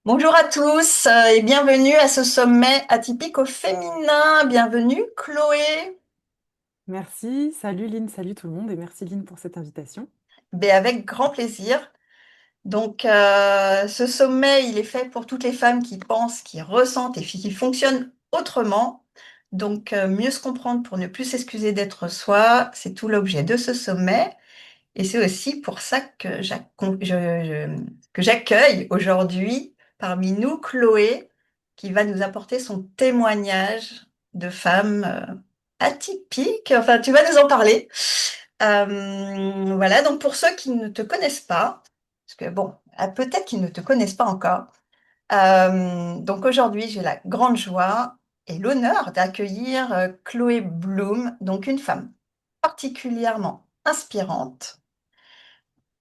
Bonjour à tous et bienvenue à ce sommet atypique au féminin. Bienvenue Chloé. Merci, salut Lynn, salut tout le monde et merci Lynn pour cette invitation. Avec grand plaisir. Ce sommet, il est fait pour toutes les femmes qui pensent, qui ressentent et qui fonctionnent autrement. Mieux se comprendre pour ne plus s'excuser d'être soi, c'est tout l'objet de ce sommet. Et c'est aussi pour ça que que j'accueille aujourd'hui parmi nous Chloé, qui va nous apporter son témoignage de femme atypique. Enfin, tu vas nous en parler. Voilà, donc pour ceux qui ne te connaissent pas, parce que bon, peut-être qu'ils ne te connaissent pas encore. Donc aujourd'hui, j'ai la grande joie et l'honneur d'accueillir Chloé Bloom, donc une femme particulièrement inspirante.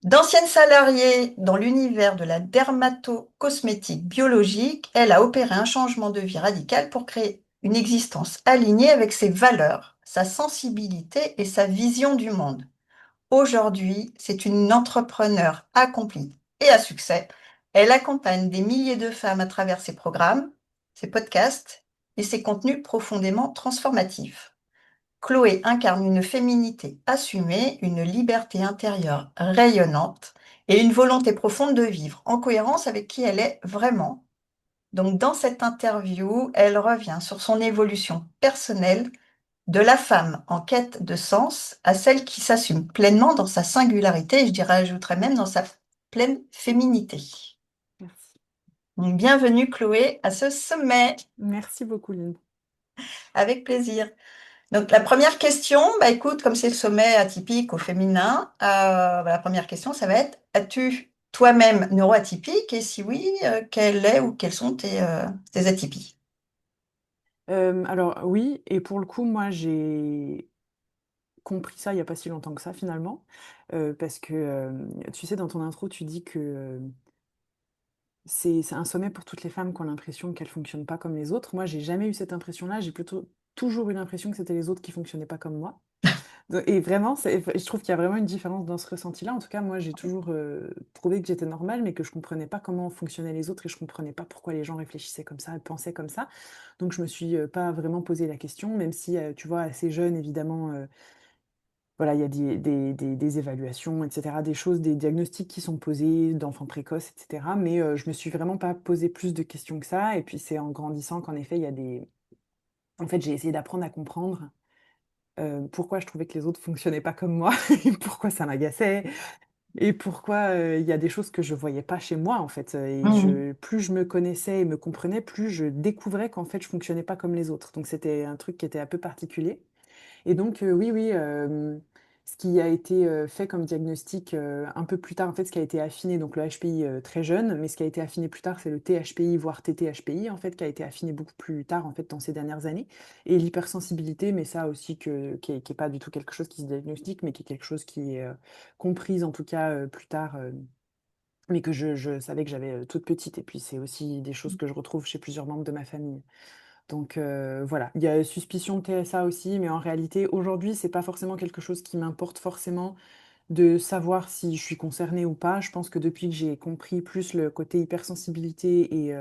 D'ancienne salariée dans l'univers de la dermatocosmétique biologique, elle a opéré un changement de vie radical pour créer une existence alignée avec ses valeurs, sa sensibilité et sa vision du monde. Aujourd'hui, c'est une entrepreneure accomplie et à succès. Elle accompagne des milliers de femmes à travers ses programmes, ses podcasts et ses contenus profondément transformatifs. Chloé incarne une féminité assumée, une liberté intérieure rayonnante et une volonté profonde de vivre en cohérence avec qui elle est vraiment. Donc, dans cette interview, elle revient sur son évolution personnelle de la femme en quête de sens à celle qui s'assume pleinement dans sa singularité et je dirais, ajouterais même dans sa pleine féminité. Merci. Donc, bienvenue Chloé à ce sommet, Merci beaucoup Lynn. avec plaisir. Donc, la première question, bah, écoute, comme c'est le sommet atypique au féminin, la première question, ça va être, as-tu toi-même neuroatypique? Et si oui, quelle est ou quelles sont tes atypies? Alors oui, et pour le coup, moi j'ai compris ça il n'y a pas si longtemps que ça finalement, parce que tu sais, dans ton intro, tu dis que c'est un sommet pour toutes les femmes qui ont l'impression qu'elles fonctionnent pas comme les autres. Moi, j'ai jamais eu cette impression-là, j'ai plutôt toujours eu l'impression que c'était les autres qui fonctionnaient pas comme moi. Et vraiment, je trouve qu'il y a vraiment une différence dans ce ressenti-là. En tout cas, moi, j'ai toujours trouvé que j'étais normale, mais que je comprenais pas comment fonctionnaient les autres et je comprenais pas pourquoi les gens réfléchissaient comme ça et pensaient comme ça. Donc, je me suis pas vraiment posé la question, même si, tu vois, assez jeune, évidemment, voilà, il y a des évaluations, etc., des choses, des diagnostics qui sont posés d'enfants précoces, etc. Mais je me suis vraiment pas posé plus de questions que ça. Et puis, c'est en grandissant qu'en effet, il y a des... En fait, j'ai essayé d'apprendre à comprendre pourquoi je trouvais que les autres fonctionnaient pas comme moi, et pourquoi ça m'agaçait, et pourquoi il y a des choses que je voyais pas chez moi en fait. Mhm. Plus je me connaissais et me comprenais, plus je découvrais qu'en fait je fonctionnais pas comme les autres. Donc c'était un truc qui était un peu particulier. Et donc, oui, oui, ce qui a été fait comme diagnostic un peu plus tard, en fait, ce qui a été affiné, donc le HPI très jeune, mais ce qui a été affiné plus tard, c'est le THPI, voire TTHPI, en fait, qui a été affiné beaucoup plus tard, en fait, dans ces dernières années. Et l'hypersensibilité, mais ça aussi, qui est pas du tout quelque chose qui se diagnostique, mais qui est quelque chose qui est comprise, en tout cas, plus tard. Mais que je savais que j'avais toute petite. Et puis, c'est aussi des choses que je retrouve chez plusieurs membres de ma famille. Donc voilà, il y a suspicion de TSA aussi, mais en réalité, aujourd'hui, c'est pas forcément quelque chose qui m'importe forcément de savoir si je suis concernée ou pas. Je pense que depuis que j'ai compris plus le côté hypersensibilité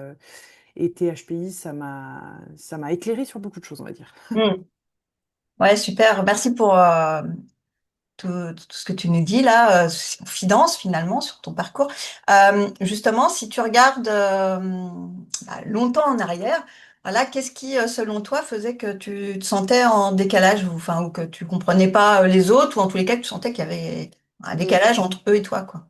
et THPI, ça m'a éclairé sur beaucoup de choses, on va dire. Mhm. Ouais, super. Merci pour tout ce que tu nous dis là, confidence finalement sur ton parcours. Justement, si tu regardes longtemps en arrière, voilà, qu'est-ce qui, selon toi, faisait que tu te sentais en décalage ou, enfin, ou que tu comprenais pas les autres ou en tous les cas que tu sentais qu'il y avait un Mm. décalage entre eux et toi, quoi.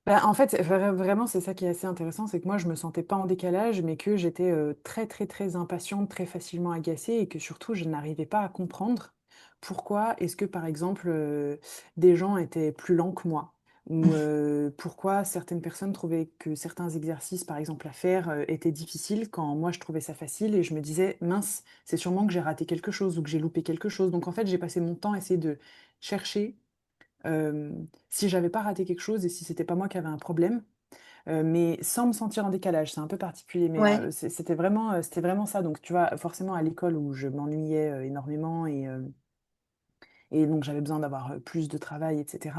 Bah, en fait, vraiment, c'est ça qui est assez intéressant, c'est que moi, je me sentais pas en décalage, mais que j'étais très, très, très impatiente, très facilement agacée, et que surtout, je n'arrivais pas à comprendre pourquoi est-ce que, par exemple, des gens étaient plus lents que moi, ou pourquoi certaines personnes trouvaient que certains exercices, par exemple, à faire, étaient difficiles, quand moi, je trouvais ça facile, et je me disais, mince, c'est sûrement que j'ai raté quelque chose, ou que j'ai loupé quelque chose. Donc, en fait, j'ai passé mon temps à essayer de chercher euh, si j'avais pas raté quelque chose et si c'était pas moi qui avais un problème, mais sans me sentir en décalage. C'est un peu particulier, mais Ouais. c'était vraiment ça. Donc, tu vois, forcément à l'école où je m'ennuyais énormément et donc j'avais besoin d'avoir plus de travail, etc.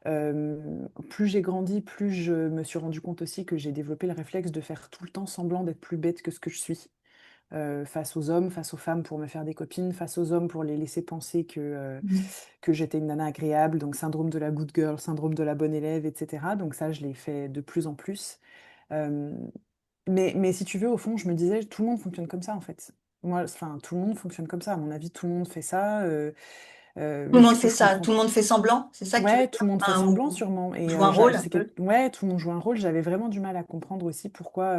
Plus j'ai grandi, plus je me suis rendu compte aussi que j'ai développé le réflexe de faire tout le temps semblant d'être plus bête que ce que je suis. Face aux hommes, face aux femmes pour me faire des copines, face aux hommes pour les laisser penser Mm. que j'étais une nana agréable, donc syndrome de la good girl, syndrome de la bonne élève, etc. Donc ça, je l'ai fait de plus en plus. Euh, mais si tu veux, au fond, je me disais, tout le monde fonctionne comme ça, en fait. Moi, enfin, tout le monde fonctionne comme ça. À mon avis, tout le monde fait ça. Tout le Mais monde ce que fait je ça, comprends, tout le monde fait semblant, c'est ça que tu veux ouais, dire? tout le monde fait Enfin, semblant, ou sûrement. Et joue un rôle un c'est peu? ouais, tout le monde joue un rôle. J'avais vraiment du mal à comprendre aussi pourquoi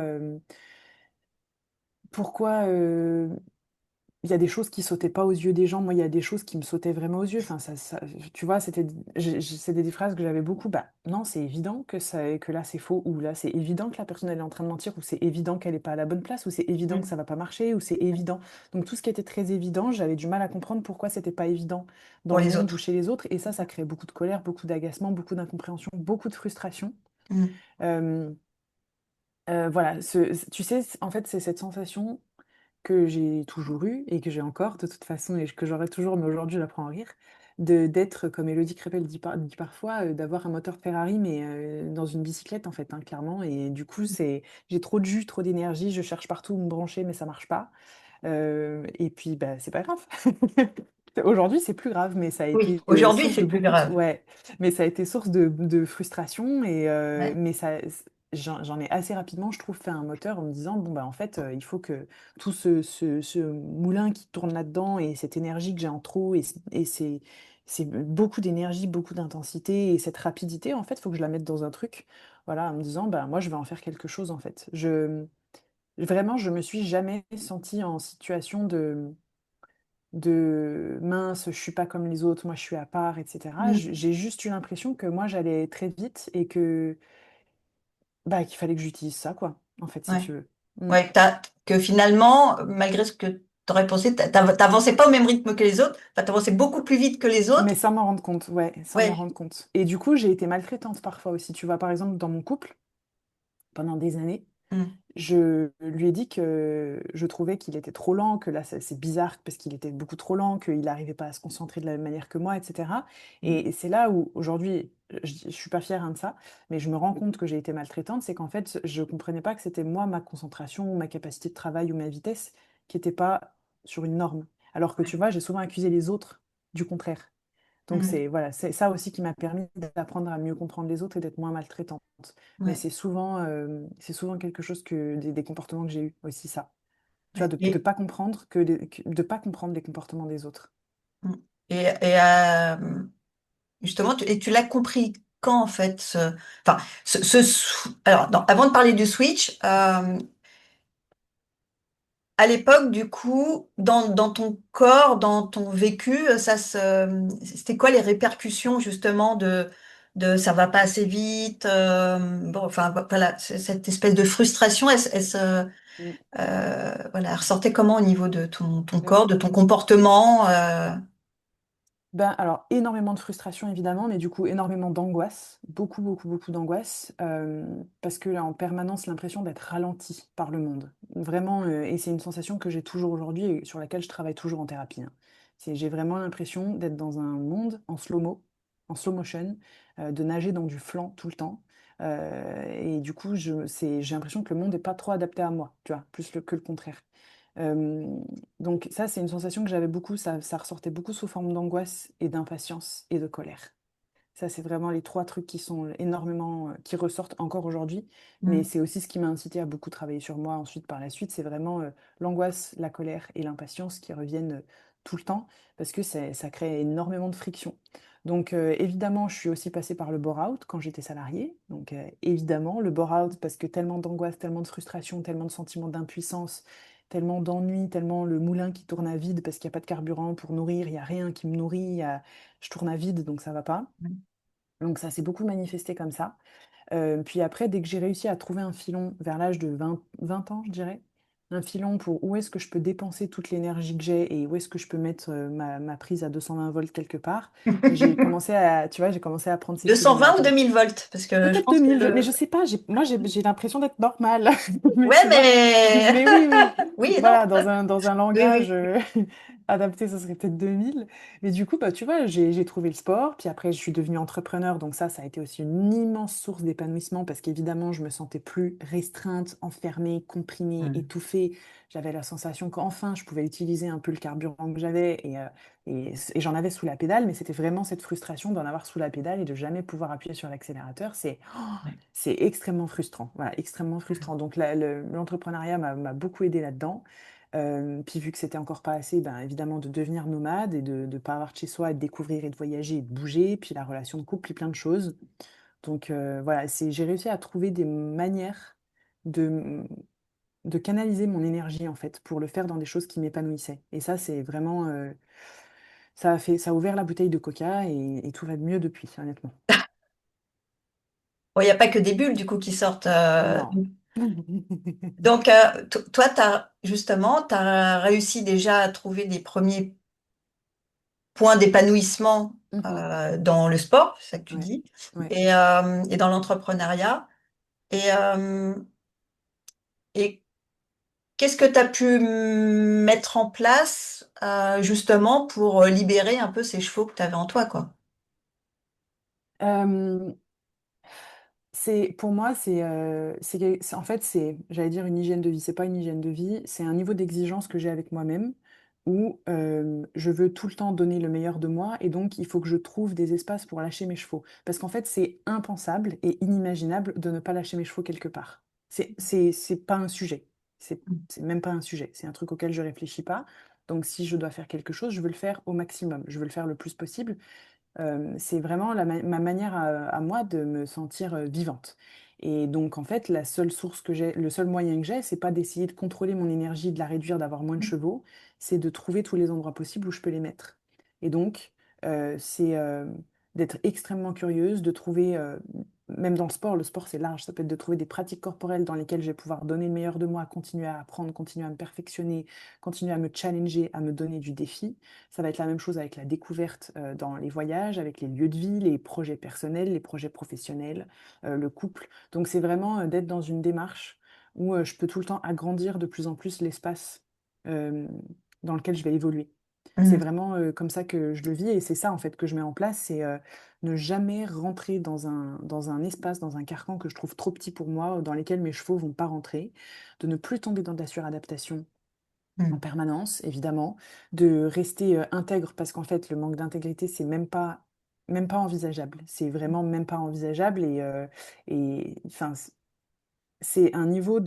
il y a des choses qui sautaient pas aux yeux des gens. Moi, il y a des choses qui me sautaient vraiment aux yeux. Enfin, tu vois, c'était des phrases que j'avais beaucoup. Bah, non, c'est évident que là, c'est faux, ou là, c'est évident que la personne, elle est en train de mentir, ou c'est évident qu'elle n'est pas à la bonne place, ou c'est évident que Mm. ça va pas marcher, ou c'est évident. Donc, tout ce qui était très évident, j'avais du mal à comprendre pourquoi c'était pas évident dans Pour le les monde ou autres. chez les autres. Et ça crée beaucoup de colère, beaucoup d'agacement, beaucoup d'incompréhension, beaucoup de frustration. Mm. Euh, voilà, tu sais, en fait, c'est cette sensation que j'ai toujours eue et que j'ai encore de toute façon et que j'aurai toujours, mais aujourd'hui j'apprends à rire, d'être, comme Élodie Crépel dit parfois, d'avoir un moteur Ferrari, mais dans une bicyclette en fait, hein, clairement. Et du coup, j'ai trop de jus, trop d'énergie, je cherche partout où me brancher, mais ça marche pas. Et puis, bah, c'est pas grave. Aujourd'hui, c'est plus grave, mais ça a Oui, été aujourd'hui, source c'est de plus beaucoup de... grave. Ouais, mais ça a été source de frustration. Ouais. Mais ça, j'en ai assez rapidement, je trouve, fait un moteur en me disant, bon, bah, en fait, il faut que tout ce moulin qui tourne là-dedans et cette énergie que j'ai en trop et c'est beaucoup d'énergie, beaucoup d'intensité et cette rapidité, en fait, il faut que je la mette dans un truc. Voilà, en me disant, bah, moi, je vais en faire quelque chose, en fait. Vraiment, je me suis jamais sentie en situation de mince, je suis pas comme les autres, moi je suis à part, etc. Mm. J'ai juste eu l'impression que moi j'allais très vite et que bah, qu'il fallait que j'utilise ça, quoi, en fait, si Ouais. tu veux. Mm. Ouais, que finalement, malgré ce que tu aurais pensé, t'avançais pas au même rythme que les autres, enfin, t'avançais beaucoup plus vite que les Mais autres. sans m'en rendre compte, ouais, sans m'en Ouais. rendre compte. Et du coup, j'ai été maltraitante parfois aussi. Tu vois, par exemple, dans mon couple, pendant des années, Mm. je lui ai dit que je trouvais qu'il était trop lent, que là, c'est bizarre parce qu'il était beaucoup trop lent, qu'il n'arrivait pas à se concentrer de la même manière que moi, etc. Mm. Et c'est là où, aujourd'hui, je suis pas fière, hein, de ça, mais je me rends compte que j'ai été maltraitante, c'est qu'en fait, je comprenais pas que c'était moi, ma concentration, ou ma capacité de travail ou ma vitesse qui n'était pas sur une norme. Alors que tu vois, j'ai souvent accusé les autres du contraire. Donc Mm. voilà, c'est ça aussi qui m'a permis d'apprendre à mieux comprendre les autres et d'être moins maltraitante. Mais Ouais. c'est souvent quelque chose des comportements que j'ai eu aussi ça. Tu vois, Ouais. de pas comprendre de pas comprendre les comportements des autres. Mm. Et justement, et tu l'as compris quand en fait, enfin, alors, non, avant de parler du switch, à l'époque, du coup, dans ton corps, dans ton vécu, c'était quoi les répercussions justement de ça va pas assez vite, bon, enfin voilà, cette espèce de frustration, Mm. voilà, elle ressortait comment au niveau de ton Mm. corps, de ton comportement, Ben, alors, énormément de frustration, évidemment, mais du coup, énormément d'angoisse, beaucoup, beaucoup, beaucoup d'angoisse, parce que là, en permanence, l'impression d'être ralenti par le monde. Vraiment, et c'est une sensation que j'ai toujours aujourd'hui et sur laquelle je travaille toujours en thérapie, hein. J'ai vraiment l'impression d'être dans un monde en slow motion, de nager dans du flan tout le temps. Et du coup, j'ai l'impression que le monde n'est pas trop adapté à moi, tu vois, que le contraire. Euh, donc ça, c'est une sensation que j'avais beaucoup, ça ressortait beaucoup sous forme d'angoisse et d'impatience et de colère. Ça, c'est vraiment les trois trucs qui sont énormément, qui ressortent encore aujourd'hui, mais hmm, c'est aussi ce qui m'a incité à beaucoup travailler sur moi ensuite par la suite. C'est vraiment l'angoisse, la colère et l'impatience qui reviennent tout le temps parce que ça crée énormément de friction. Donc évidemment, je suis aussi passée par le bore-out quand j'étais salariée. Donc évidemment, le bore-out parce que tellement d'angoisse, tellement de frustration, tellement de sentiments d'impuissance, tellement d'ennui, tellement le moulin qui tourne à vide parce qu'il n'y a pas de carburant pour nourrir, il n'y a rien qui me nourrit, je tourne à vide donc ça va pas. Donc ça s'est beaucoup manifesté comme ça. Puis après, dès que j'ai réussi à trouver un filon vers l'âge de 20 ans, je dirais, un filon pour où est-ce que je peux dépenser toute l'énergie que j'ai et où est-ce que je peux mettre ma prise à 220 volts quelque part, j'ai commencé à, tu vois, j'ai commencé à prendre ces filons-là. 220 ou Donc 2000 volts, parce que je peut-être pense que 2000, mais je sais pas, moi j'ai l'impression d'être normale. Mais ouais, tu vois, mais mais oui, oui, oui et non, voilà, dans un oui, langage, oui. Adapté, ça serait peut-être 2000. Mais du coup, bah, tu vois, j'ai trouvé le sport. Puis après, je suis devenue entrepreneur. Donc ça a été aussi une immense source d'épanouissement parce qu'évidemment, je me sentais plus restreinte, enfermée, comprimée, Mm. étouffée. J'avais la sensation qu'enfin, je pouvais utiliser un peu le carburant que j'avais et j'en avais sous la pédale. Mais c'était vraiment cette frustration d'en avoir sous la pédale et de jamais pouvoir appuyer sur l'accélérateur. Ouais. C'est extrêmement frustrant. Voilà, extrêmement frustrant. Donc l'entrepreneuriat m'a beaucoup aidé là-dedans. Puis vu que c'était encore pas assez, ben, évidemment de devenir nomade et de ne pas avoir de chez soi et de découvrir et de voyager et de bouger, puis la relation de couple, puis plein de choses. Donc voilà, j'ai réussi à trouver des manières de, de canaliser mon énergie en fait pour le faire dans des choses qui m'épanouissaient. Et ça, c'est vraiment, ça a ouvert la bouteille de coca et tout va de mieux depuis, honnêtement. Bon, il n'y a pas que des bulles du coup qui sortent. Non. Donc, toi, justement, tu as réussi déjà à trouver des premiers points d'épanouissement Mhm. dans le sport, c'est ça que tu Ouais, dis, ouais. et dans l'entrepreneuriat. Et, euh, et qu'est-ce que tu as pu mettre en place justement pour libérer un peu ces chevaux que tu avais en toi, quoi? Euh, pour moi, en fait, j'allais dire une hygiène de vie. C'est pas une hygiène de vie, c'est un niveau d'exigence que j'ai avec moi-même où je veux tout le temps donner le meilleur de moi et donc il faut que je trouve des espaces pour lâcher mes chevaux. Parce qu'en fait, c'est impensable et inimaginable de ne pas lâcher mes chevaux quelque part. C'est pas un sujet. C'est même pas un sujet. C'est un truc auquel je réfléchis pas. Donc si je dois faire quelque chose, je veux le faire au maximum. Je veux le faire le plus possible. C'est vraiment ma manière à moi de me sentir vivante. Et donc, en fait, la seule source que j'ai, le seul moyen que j'ai, c'est pas d'essayer de contrôler mon énergie, de la réduire, d'avoir moins de chevaux, c'est de trouver tous les endroits possibles où je peux les mettre. Et donc, c'est d'être extrêmement curieuse, de trouver, même dans le sport c'est large, ça peut être de trouver des pratiques corporelles dans lesquelles je vais pouvoir donner le meilleur de moi, continuer à apprendre, continuer à me perfectionner, continuer à me challenger, à me donner du défi. Ça va être la même chose avec la découverte dans les voyages, avec les lieux de vie, les projets personnels, les projets professionnels, le couple. Donc c'est vraiment d'être dans une démarche où je peux tout le temps agrandir de plus en plus l'espace euh, dans lequel je vais évoluer. C'est Mhm. vraiment comme ça que je le vis et c'est ça en fait que je mets en place, c'est ne jamais rentrer dans un espace, dans un carcan que je trouve trop petit pour moi, dans lesquels mes chevaux vont pas rentrer, de ne plus tomber dans de la suradaptation en Mhm. permanence, évidemment, de rester intègre parce qu'en fait, le manque d'intégrité, c'est même pas envisageable. C'est vraiment même pas envisageable et enfin, c'est un niveau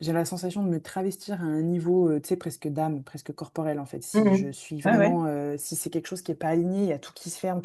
j'ai la sensation de me travestir à un niveau, tu sais, presque d'âme, presque corporel en fait. Si je Mhm. suis Ouais, ouais, vraiment, si c'est quelque chose qui est pas aligné, il y a tout qui se ferme,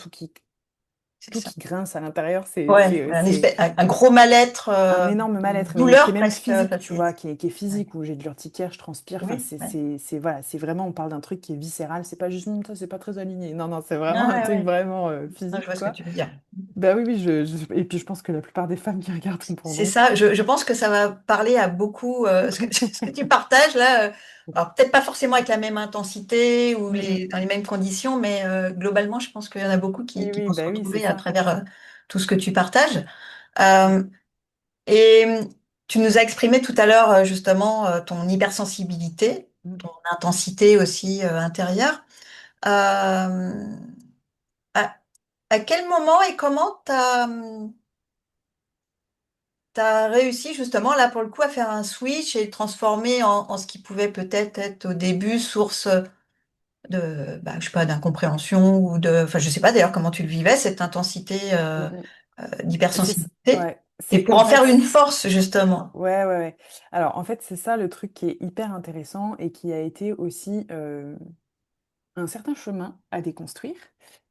c'est tout ça. qui grince à l'intérieur. Ouais, un gros mal-être, Un énorme une mal-être, mais qui est douleur même presque physique, tu vois, facile. qui est Ouais. physique, où j'ai de l'urticaire, je transpire. Enfin, Oui, ouais. voilà, c'est vraiment, on parle d'un truc qui est viscéral. C'est pas juste, ça, c'est pas très aligné. Non, non, c'est vraiment Ah, un ouais, truc ouais. vraiment Non, je physique, vois ce que quoi. tu veux dire. Bah oui, oui, et puis je pense que la plupart des femmes qui regardent C'est comprendront. ça, je pense que ça va parler à beaucoup, ce que tu partages là, alors peut-être pas forcément avec la même intensité ou Mm, mm. dans les mêmes conditions, mais globalement, je pense qu'il y en a beaucoup Oui, qui oui, vont se bah oui, c'est retrouver à ça. travers tout ce que tu partages. Euh, et tu nous as exprimé tout à l'heure justement ton hypersensibilité, Mm. ton intensité aussi intérieure. Euh, à, à quel moment et comment t'as réussi justement là pour le coup à faire un switch et le transformer en ce qui pouvait peut-être être au début source de, bah, je sais pas, d'incompréhension ou de, enfin je sais pas d'ailleurs comment tu le vivais, cette intensité Mm, mm. d'hypersensibilité, Ouais, et c'est pour qu'en en faire fait, une force justement. ouais, ouais, ouais. Alors, en fait, c'est ça le truc qui est hyper intéressant et qui a été aussi un certain chemin à déconstruire,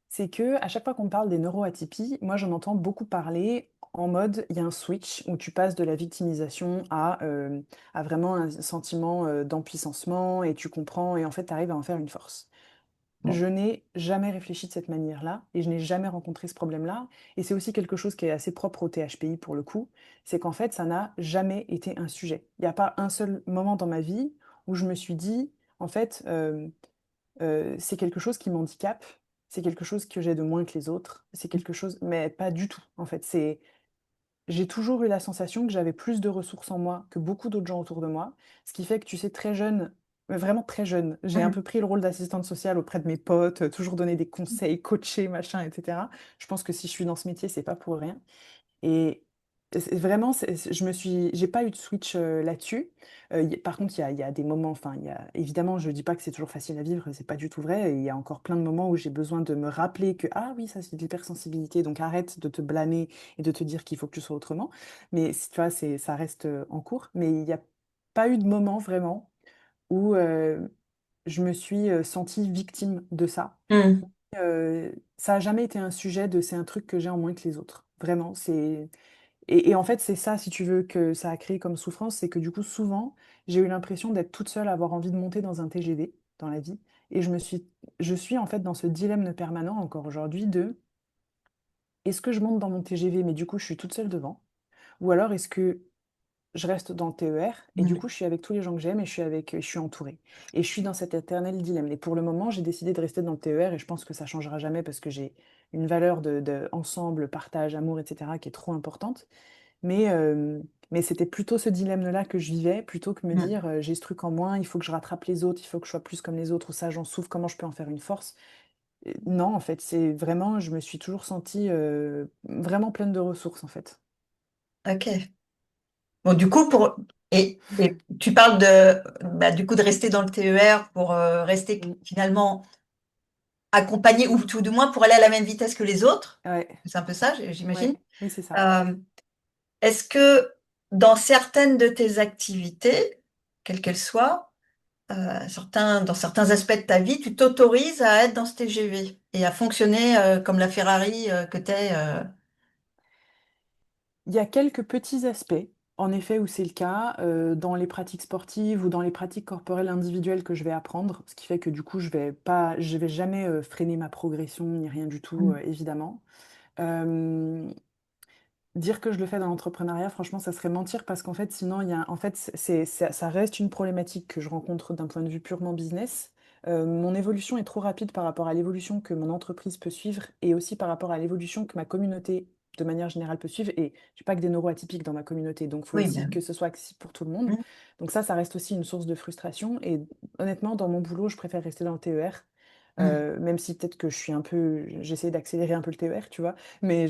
c'est que à chaque fois qu'on parle des neuroatypies, moi j'en entends beaucoup parler en mode il y a un switch où tu passes de la victimisation à vraiment un sentiment d'empuissancement et tu comprends et en fait tu arrives à en faire une force. Bon. Je n'ai jamais réfléchi de cette manière-là et je n'ai jamais rencontré ce problème-là. Et c'est aussi quelque chose qui est assez propre au THPI pour le coup, c'est qu'en fait ça n'a jamais été un sujet. Il n'y a pas un seul moment dans ma vie où je me suis dit, en fait, c'est quelque chose qui m'handicape, c'est quelque chose que j'ai de moins que les autres, c'est quelque chose, mais pas du tout, en fait. J'ai toujours eu la sensation que j'avais plus de ressources en moi que beaucoup d'autres gens autour de moi, ce qui fait que, tu sais, très jeune, vraiment très jeune. J'ai un Mhm. peu pris le rôle d'assistante sociale auprès de mes potes, toujours donner des conseils, coacher, machin, etc. Je pense que si je suis dans ce métier, c'est pas pour rien. Et vraiment, j'ai pas eu de switch là-dessus. Par contre, il y a des moments, enfin, évidemment, je dis pas que c'est toujours facile à vivre, c'est pas du tout vrai. Et il y a encore plein de moments où j'ai besoin de me rappeler que, ah oui, ça c'est de l'hypersensibilité, donc arrête de te blâmer et de te dire qu'il faut que tu sois autrement. Mais tu vois, ça reste en cours. Mais il n'y a pas eu de moment vraiment où je me suis sentie victime de ça. Mhm. Ça a jamais été un sujet de c'est un truc que j'ai en moins que les autres. Vraiment, c'est et en fait, c'est ça, si tu veux, que ça a créé comme souffrance, c'est que du coup, souvent, j'ai eu l'impression d'être toute seule à avoir envie de monter dans un TGV dans la vie. Et je suis en fait dans ce dilemme permanent encore aujourd'hui de est-ce que je monte dans mon TGV, mais du coup, je suis toute seule devant? Ou alors est-ce que je reste dans le TER et du coup, je suis avec tous les gens que j'aime et je suis entourée. Et je suis dans cet éternel dilemme. Et pour le moment, j'ai décidé de rester dans le TER et je pense que ça changera jamais parce que j'ai une valeur de ensemble, partage, amour, etc., qui est trop importante. Mais, mais c'était plutôt ce dilemme-là que je vivais, plutôt que me Mhm. dire j'ai ce truc en moins, il faut que je rattrape les autres, il faut que je sois plus comme les autres, ou ça j'en souffre, comment je peux en faire une force? Non, en fait, c'est vraiment, je me suis toujours sentie vraiment pleine de ressources, en fait. Ok. Bon, du coup, et tu parles de, bah, du coup, de rester dans le TER pour rester Mm. finalement accompagné ou tout du moins pour aller à la même vitesse que les autres. Ouais, C'est un peu ça, ouais, j'imagine. oui, c'est ça. Euh, Est-ce que dans certaines de tes activités, quelles qu'elles soient, dans certains aspects de ta vie, tu t'autorises à être dans ce TGV et à fonctionner comme la Ferrari que tu es. Il y a quelques petits aspects, en effet, où c'est le cas, dans les pratiques sportives ou dans les pratiques corporelles individuelles que je vais apprendre, ce qui fait que du coup, je vais jamais freiner ma progression ni rien du tout, évidemment. Euh, Dire que je le fais dans l'entrepreneuriat, franchement, ça serait mentir parce qu'en fait, sinon, en fait, ça reste une problématique que je rencontre d'un point de vue purement business. Mon évolution est trop rapide par rapport à l'évolution que mon entreprise peut suivre et aussi par rapport à l'évolution que ma communauté, de manière générale, peut suivre. Et je n'ai pas que des neuroatypiques dans ma communauté, donc il faut Oui, aussi mais que ce soit accessible pour tout le monde. hmm, Donc ça reste aussi une source de frustration. Et honnêtement, dans mon boulot, je préfère rester dans le TER. hmm, Même si peut-être que j'essaie d'accélérer un peu le TER, tu vois, mais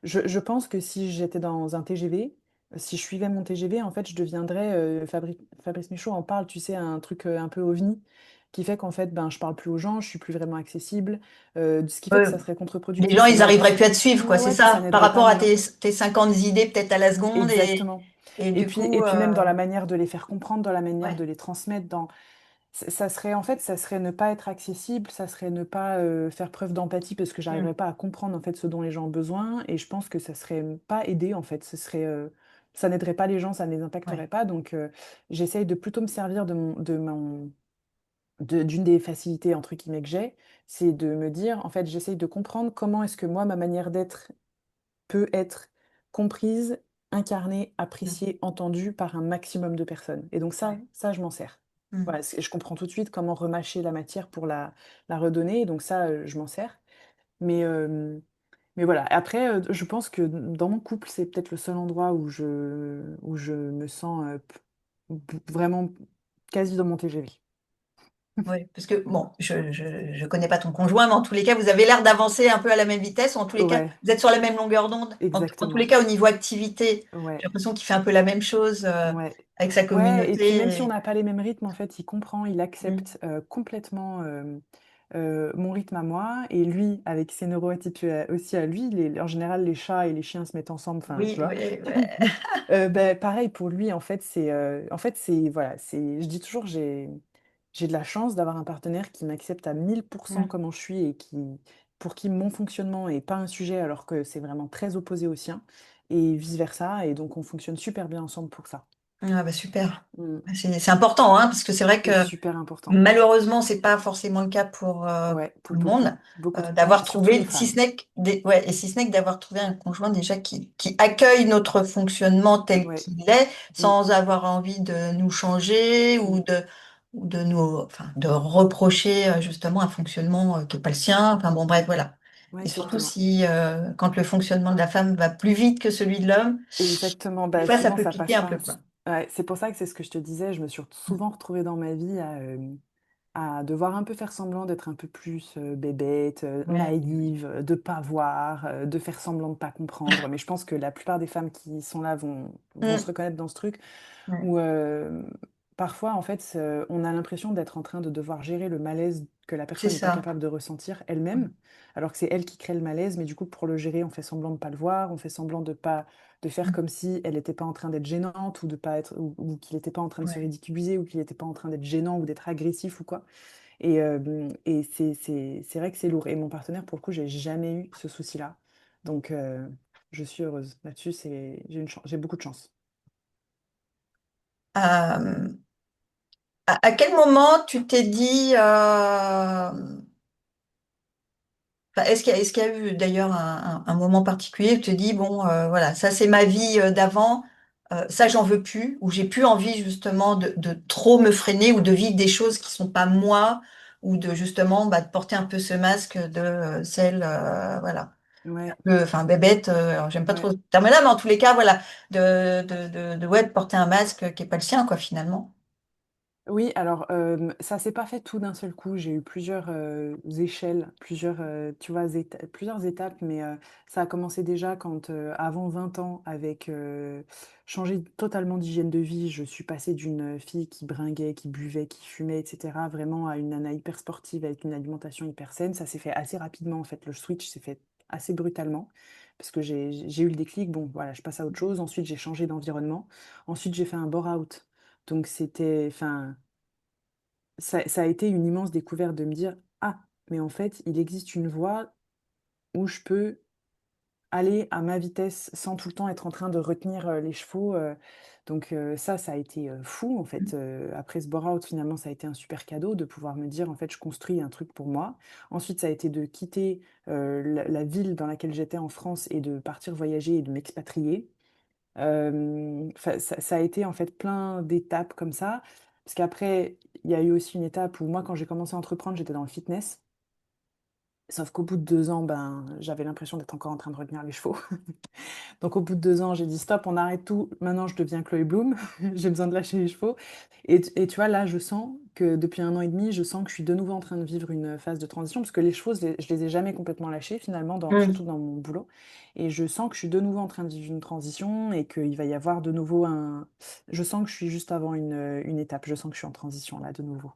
je pense que si j'étais dans un TGV, si je suivais mon TGV, en fait, je deviendrais, Fabrice Michaud en parle, tu sais, un truc un peu ovni, qui fait qu'en fait, ben, je parle plus aux gens, je suis plus vraiment accessible, ce qui fait que ouais, ça serait les contre-productif, gens, ça ils n'aiderait, arriveraient plus à te suivre, quoi, ouais, c'est ouais, puis ça ça, par n'aiderait pas rapport à les gens. tes 50 idées peut-être à la seconde Exactement. et du coup, Et puis même dans la manière de les faire comprendre, dans la manière de ouais, les transmettre, ça serait en fait, ça serait ne pas être accessible, ça serait ne pas faire preuve d'empathie parce que hmm, j'arriverais pas à comprendre en fait ce dont les gens ont besoin et je pense que ça serait pas aider en fait, ça n'aiderait pas les gens, ça ne les impacterait ouais, pas donc j'essaye de plutôt me servir d'une des facilités entre guillemets que j'ai, c'est de me dire en fait j'essaye de comprendre comment est-ce que moi ma manière d'être peut être comprise, incarnée, hmm, appréciée, entendue par un maximum de personnes. Et donc ouais, ça je m'en sers. hmm, Voilà, je comprends tout de suite comment remâcher la matière pour la redonner, et donc ça, je m'en sers. Mais, mais voilà, après, je pense que dans mon couple, c'est peut-être le seul endroit où je me sens vraiment quasi dans mon TGV. ouais, parce que bon, je connais pas ton conjoint, mais en tous les cas, vous avez l'air d'avancer un peu à la même vitesse, ou en tous les cas, Ouais, vous êtes sur la même longueur d'onde. En tous les exactement. cas, au niveau activité, j'ai Ouais, l'impression qu'il fait un peu la même chose ouais. avec sa Ouais, et puis même si on communauté. n'a pas les mêmes rythmes, en fait, il comprend, il Hmm, accepte complètement mon rythme à moi. Et lui, avec ses neurotypes aussi à lui, en général, les chats et les chiens se mettent ensemble, enfin, tu oui, vois. oui, ouais. Ben, pareil pour lui, en fait, voilà, je dis toujours, j'ai de la chance d'avoir un partenaire qui m'accepte à 1000% Hmm. comment je suis et pour qui mon fonctionnement est pas un sujet alors que c'est vraiment très opposé au sien et vice-versa. Et donc, on fonctionne super bien ensemble pour ça. Ah bah super. Mm. C'est important, hein, parce que c'est vrai C'est que super important. malheureusement, c'est pas forcément le cas Ouais, pour tout pour le beaucoup. monde. Beaucoup de D'avoir surtout les trouvé, si femmes. ce n'est que ouais, et si ce n'est que d'avoir trouvé un conjoint déjà qui accueille notre fonctionnement tel Ouais. qu'il est, Mm, sans avoir envie de nous changer mm. ou de nous, enfin, de reprocher justement un fonctionnement qui n'est pas le sien. Enfin bon, bref, voilà. Ouais, Et surtout exactement. si quand le fonctionnement de la femme va plus vite que celui de l'homme, Exactement. des Bah, fois ça sinon, peut ça piquer passe un peu, pas. quoi. Ouais, c'est pour ça que c'est ce que je te disais, je me suis souvent retrouvée dans ma vie à devoir un peu faire semblant d'être un peu plus bébête, Ouais. naïve, de pas voir, de faire semblant de pas comprendre. Mais je pense que la plupart des femmes qui sont là vont se Mm. reconnaître dans ce truc Ouais. où parfois, en fait, on a l'impression d'être en train de devoir gérer le malaise que la C'est personne n'est pas ça. capable de ressentir elle-même, alors que c'est elle qui crée le malaise. Mais du coup, pour le gérer, on fait semblant de pas le voir, on fait semblant de pas de faire Mm. comme si elle n'était pas en train d'être gênante ou de pas être ou qu'il n'était pas en train de se Ouais. ridiculiser ou qu'il n'était pas en train d'être gênant ou d'être agressif ou quoi. Et c'est vrai que c'est lourd. Et mon partenaire, pour le coup, j'ai jamais eu ce souci-là. Donc, je suis heureuse. Là-dessus, j'ai beaucoup de chance. Euh, à quel moment tu t'es dit, enfin, est-ce qu'il y a eu d'ailleurs un moment particulier où tu te dis, bon, voilà, ça c'est ma vie d'avant, ça j'en veux plus, ou j'ai plus envie justement de trop me freiner ou de vivre des choses qui sont pas moi, ou de justement bah, de porter un peu ce masque de celle, voilà, Ouais, enfin bébête, alors j'aime pas trop ouais. ce terme-là, mais en tous les cas, voilà, ouais, de porter un masque qui est pas le sien, quoi, finalement. Oui, alors ça s'est pas fait tout d'un seul coup. J'ai eu plusieurs échelles, tu vois, plusieurs étapes, mais ça a commencé déjà quand, avant 20 ans, avec changer totalement d'hygiène de vie. Je suis passée d'une fille qui bringuait, qui buvait, qui fumait, etc., vraiment à une nana hyper sportive avec une alimentation hyper saine. Ça s'est fait assez rapidement, en fait. Le switch s'est fait assez brutalement parce que j'ai eu le déclic. Bon, voilà, je passe à autre chose. Ensuite, j'ai changé d'environnement. Ensuite, j'ai fait un bore-out. Donc c'était, enfin, ça a été une immense découverte de me dire, ah, mais en fait, il existe une voie où je peux aller à ma vitesse sans tout le temps être en train de retenir les chevaux. Donc ça a été fou en fait. Après ce bore-out, finalement, ça a été un super cadeau de pouvoir me dire, en fait, je construis un truc pour moi. Ensuite, ça a été de quitter la ville dans laquelle j'étais en France et de partir voyager et de m'expatrier. 'Fin, ça a été en fait plein d'étapes comme ça. Parce qu'après, il y a eu aussi une étape où moi, quand j'ai commencé à entreprendre, j'étais dans le fitness. Sauf qu'au bout de 2 ans, ben, j'avais l'impression d'être encore en train de retenir les chevaux. Donc au bout de 2 ans, j'ai dit: «Stop, on arrête tout. Maintenant, je deviens Chloé Bloom. J'ai besoin de lâcher les chevaux». Et tu vois, là, je sens que depuis 1 an et demi, je sens que je suis de nouveau en train de vivre une phase de transition parce que les chevaux, je les ai jamais complètement lâchés finalement, surtout Mm. dans mon boulot. Et je sens que je suis de nouveau en train de vivre une transition et qu'il va y avoir de nouveau un... Je sens que je suis juste avant une étape. Je sens que je suis en transition là, de nouveau.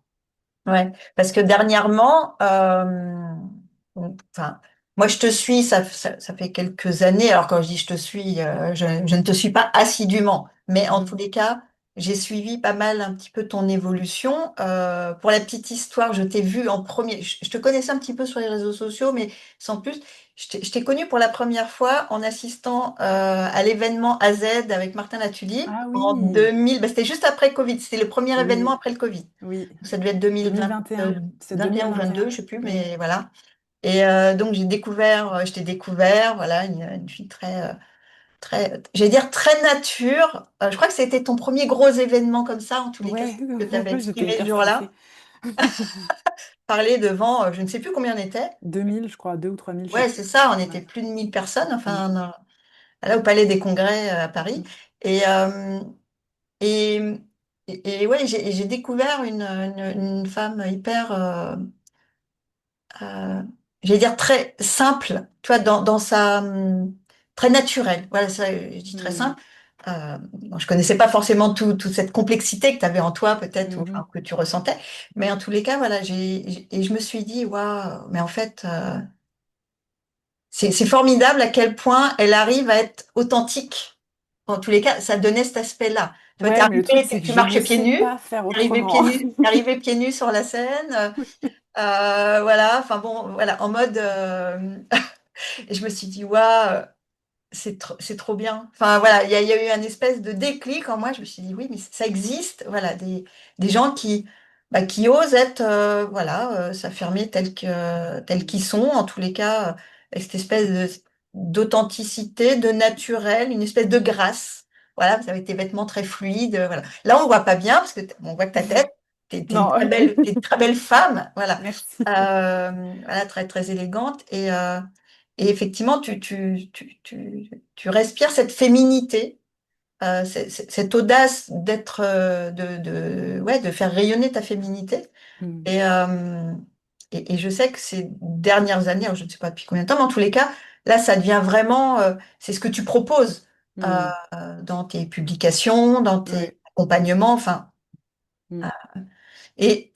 Ouais, parce que dernièrement, enfin, moi je te suis, ça fait quelques années. Alors quand je dis je te suis, je ne te suis pas assidûment, mais en Mhm. tous les cas, j'ai suivi pas mal un petit peu ton évolution. Pour la petite histoire, je t'ai vu en premier. Je te connaissais un petit peu sur les réseaux sociaux, mais sans plus. Je t'ai connu pour la première fois en assistant à l'événement AZ avec Martin Latulippe Ah en oui, 2000. Bah, c'était juste après le Covid. C'était le premier événement oui, après le Covid. oui. Ça devait être 2020, 2021, c'est 21 ou 22, 2021. je sais plus, Oui, mais voilà. Et donc je t'ai découvert, voilà, une fille j'allais dire très nature. Je crois que c'était ton premier gros événement comme ça, en tous les cas, ouais, que tu avais j'étais exprimé ce hyper jour-là. stressée. Parler devant, je ne sais plus combien on était. 2000, je crois, 2 ou 3000, je sais Ouais, c'est plus. ça, on était Ouais. plus de 1000 personnes, Mm, enfin, là au Palais des Congrès à Paris. mm, Et, et, et ouais, j'ai découvert une femme hyper, euh, j'allais dire très simple, tu vois, dans sa très naturelle. Voilà, ça, je dis très mm, simple. Bon, je connaissais pas forcément toute cette complexité que tu avais en toi, peut-être, ou mhm. enfin, que tu ressentais, mais en tous les cas, voilà, et je me suis dit, waouh, mais en fait, c'est formidable à quel point elle arrive à être authentique. En tous les cas, ça donnait cet aspect-là. Tu vois, Ouais, mais le truc, c'est que tu je ne marches pieds sais nus, pas faire autrement. t'es arrivé pieds nus sur la scène. Voilà, enfin bon, voilà, en mode. Et je me suis dit, waouh, c'est trop bien. Enfin voilà, il y a eu un espèce de déclic en moi. Je me suis dit, oui, mais ça existe. Voilà, des gens qui osent être, voilà, s'affirmer tels qu'ils sont, en tous les cas, avec cette espèce d'authenticité, de naturel, une espèce de grâce. Voilà, vous avez tes vêtements très fluides. Voilà. Là, on voit pas bien parce que on voit que ta tête. Non, T'es une très belle femme. Voilà. merci. Voilà, très, très élégante. Et effectivement, tu respires cette féminité. cette audace d'être, ouais, de faire rayonner ta féminité. Mm. Et, euh, et je sais que ces dernières années, alors je ne sais pas depuis combien de temps, mais en tous les cas, là, ça devient vraiment, c'est ce que tu proposes Mm. dans tes publications, dans tes Ouais. accompagnements, enfin. Mm. Et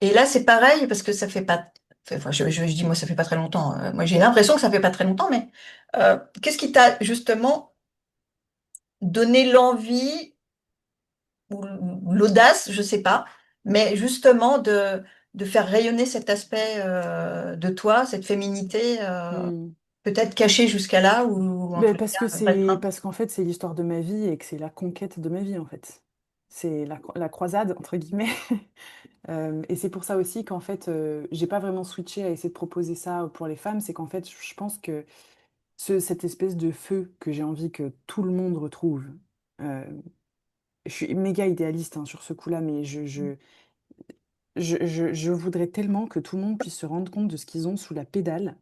et là, c'est pareil parce que ça fait pas. Enfin, je dis moi, ça fait pas très longtemps. Moi, j'ai l'impression que ça fait pas très longtemps, mais qu'est-ce qui t'a justement donné l'envie ou l'audace, je sais pas, mais justement de faire rayonner cet aspect de toi, cette féminité, Mm. peut-être cachée jusqu'à là, ou en Mais tous les parce que cas, c'est restreinte. parce qu'en fait c'est l'histoire de ma vie et que c'est la conquête de ma vie en fait. C'est la croisade entre guillemets. Et c'est pour ça aussi qu'en fait j'ai pas vraiment switché à essayer de proposer ça pour les femmes. C'est qu'en fait je pense que cette espèce de feu que j'ai envie que tout le monde retrouve. euh, je suis méga idéaliste hein, sur ce coup-là, mais je voudrais tellement que tout le monde puisse se rendre compte de ce qu'ils ont sous la pédale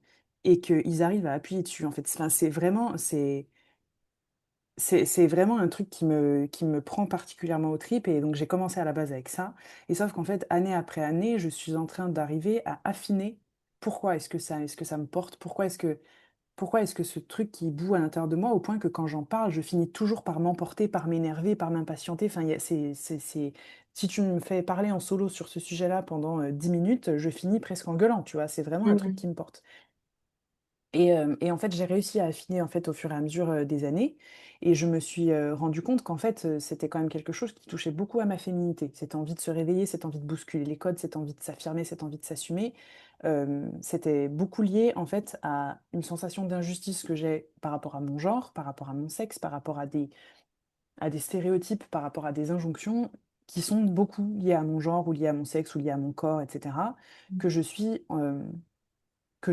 et qu'ils arrivent à appuyer dessus en fait. Enfin, c'est vraiment un truc qui me prend particulièrement aux tripes et donc j'ai commencé à la base avec ça. Et sauf qu'en fait, année après année, je suis en train d'arriver à affiner pourquoi est-ce que ça me porte, pourquoi est-ce que ce truc qui bout à l'intérieur de moi, au point que quand j'en parle, je finis toujours par m'emporter, par m'énerver, par m'impatienter. Enfin, si tu me fais parler en solo sur ce sujet-là pendant 10 minutes, je finis presque en gueulant, tu vois. C'est vraiment un truc Mhm. qui me porte. Et en fait, j'ai réussi à affiner en fait au fur et à mesure des années, et je me suis rendu compte qu'en fait, c'était quand même quelque chose qui touchait beaucoup à ma féminité. Cette envie de se réveiller, cette envie de bousculer les codes, cette envie de s'affirmer, cette envie de s'assumer. C'était beaucoup lié en fait à une sensation d'injustice que j'ai par rapport à mon genre, par rapport à mon sexe, par rapport à des stéréotypes, par rapport à des injonctions qui sont beaucoup liées à mon genre ou liées à mon sexe ou liées à mon corps, etc. que je suis que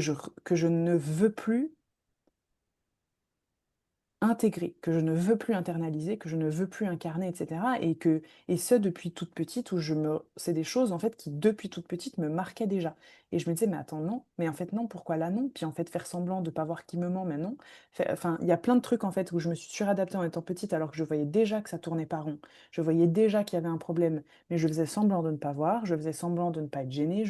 je ne veux plus intégrer, que je ne veux plus internaliser, que je ne veux plus incarner, etc. Et ce depuis toute petite, c'est des choses en fait qui depuis toute petite me marquaient déjà. Et je me disais, mais attends, non, mais en fait non, pourquoi là non? Puis en fait faire semblant de pas voir qui me ment, mais non. Enfin, il y a plein de trucs en fait où je me suis suradaptée en étant petite alors que je voyais déjà que ça tournait pas rond. Je voyais déjà qu'il y avait un problème, mais je faisais semblant de ne pas voir, je faisais semblant de ne pas être gênée,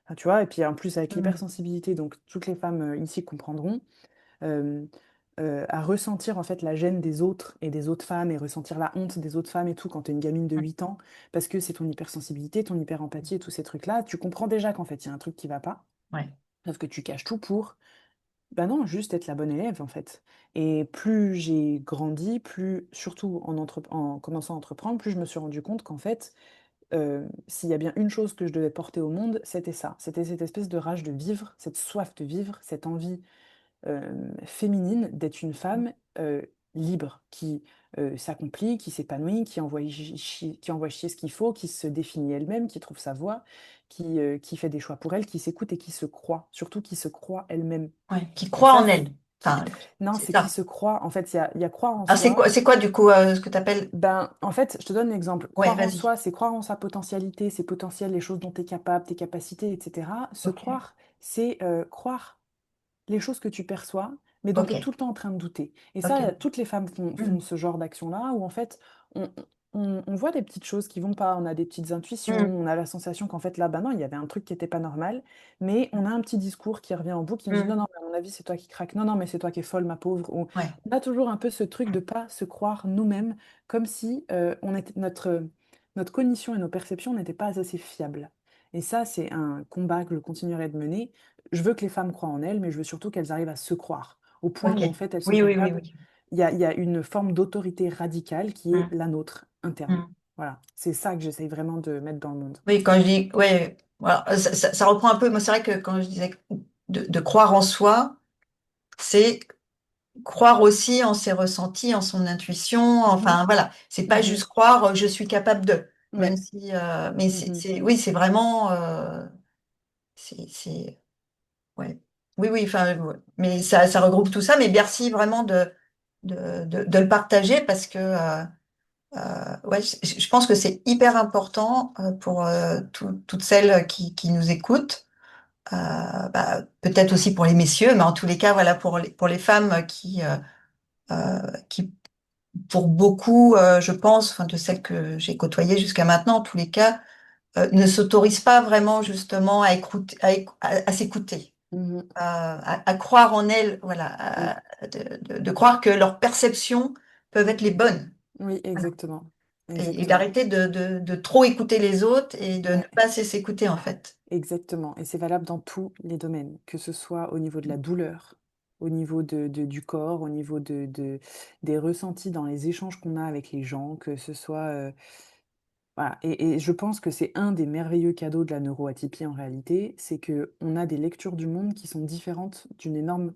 enfin, tu vois, et puis en plus avec Mhm. l'hypersensibilité, donc toutes les femmes ici comprendront euh, à ressentir en fait la gêne des autres et des autres femmes et ressentir la honte des autres femmes et tout quand t'es une gamine de 8 ans parce que c'est ton hypersensibilité, ton hyperempathie et tous ces trucs-là, tu comprends déjà qu'en fait il y a un truc qui va pas, Ouais. sauf que tu caches tout pour, bah non, juste être la bonne élève en fait. Et plus j'ai grandi, plus surtout en commençant à entreprendre, plus je me suis rendu compte qu'en fait s'il y a bien une chose que je devais porter au monde, c'était ça. C'était cette espèce de rage de vivre, cette soif de vivre, cette envie féminine d'être une femme libre, qui s'accomplit, qui s'épanouit, qui envoie chier ce qu'il faut, qui se définit elle-même, qui trouve sa voie, qui fait des choix pour elle, qui s'écoute et qui se croit, surtout qui se croit elle-même. Ouais. Qui Et croit ça, en elle. Enfin, non, c'est c'est qui ça. se croit. En fait, il y a croire en Ah, soi. c'est quoi du coup ce que tu appelles. Ben, en fait, je te donne un exemple. Ouais, Croire en vas-y. soi, c'est croire en sa potentialité, ses potentiels, les choses dont tu es capable, tes capacités, etc. Se Ok. croire, c'est croire les choses que tu perçois, mais dont tu Ok. es tout le temps en train de douter. Et Ok. ça, toutes les femmes font Mhm. ce genre d'action-là, où en fait, on, on voit des petites choses qui vont pas, on a des petites intuitions, Mhm. on a la sensation qu'en fait, là, bah non, il y avait un truc qui n'était pas normal, mais on a un petit discours qui revient en boucle, qui nous dit, non, Mhm. non, mais à mon avis, c'est toi qui craques, non, non, mais c'est toi qui es folle, ma pauvre. Ouais. On a toujours un peu ce truc de pas se croire nous-mêmes, comme si notre cognition et nos perceptions n'étaient pas assez fiables. Et ça, c'est un combat que je continuerai de mener. Je veux que les femmes croient en elles, mais je veux surtout qu'elles arrivent à se croire, au point Ok. où en fait elles sont Oui, oui, oui, capables. oui. Il y a une forme d'autorité radicale qui est Mhm. la nôtre, interne. Mhm. Voilà, c'est ça que j'essaye vraiment de mettre dans le monde. Oui, quand je dis, ouais, voilà, ça reprend un peu. Moi, c'est vrai que quand je disais de croire en soi, c'est croire aussi en ses ressentis, en son intuition. Mhm, Enfin, voilà, c'est pas juste mhm, croire je suis capable de, même ouais, si, mais mhm, oui, c'est vraiment, ouais, oui, oui, enfin, ouais. Mais ça regroupe tout ça. Mais merci vraiment de le partager parce que, ouais, je pense que c'est hyper important pour toutes celles qui nous écoutent. Peut-être aussi pour les messieurs, mais en tous les cas, voilà, pour les femmes qui pour beaucoup, je pense, enfin, de celles que j'ai côtoyées jusqu'à maintenant, en tous les cas, ne s'autorisent pas vraiment justement à écouter, à s'écouter, Mhm. à croire en elles, Mm. voilà, de croire que leurs perceptions peuvent être les bonnes. Oui, Voilà. exactement. Et Exactement. d'arrêter de trop écouter les autres et de ne Ouais, pas s'écouter en fait. exactement. Et c'est valable dans tous les domaines, que ce soit au niveau de la douleur, au niveau du corps, au niveau des ressentis dans les échanges qu'on a avec les gens, que ce soit... voilà. Et je pense que c'est un des merveilleux cadeaux de la neuroatypie en réalité, c'est que on a des lectures du monde qui sont différentes d'une énorme